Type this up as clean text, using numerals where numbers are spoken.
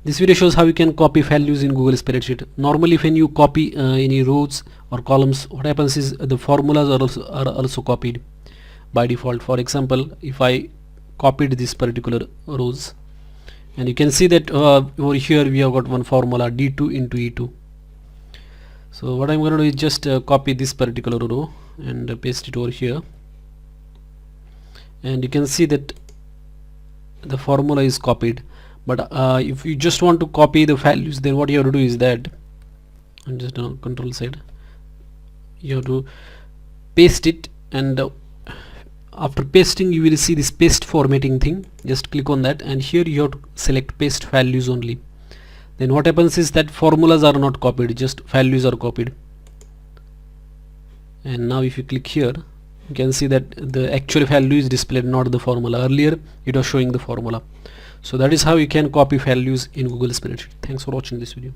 This video shows how you can copy values in Google spreadsheet. Normally when you copy any rows or columns, what happens is the formulas are also copied by default. For example, if I copied this particular rows, and you can see that over here we have got one formula D2 into E2. So what I'm going to do is just copy this particular row and paste it over here, and you can see that the formula is copied. But if you just want to copy the values, then what you have to do is that, I'm just on control side, you have to paste it, and after pasting you will see this paste formatting thing. Just click on that, and here you have to select paste values only. Then what happens is that formulas are not copied, just values are copied. And now if you click here, you can see that the actual value is displayed, not the formula. Earlier it was showing the formula. So that is how you can copy values in Google Spreadsheet. Thanks for watching this video.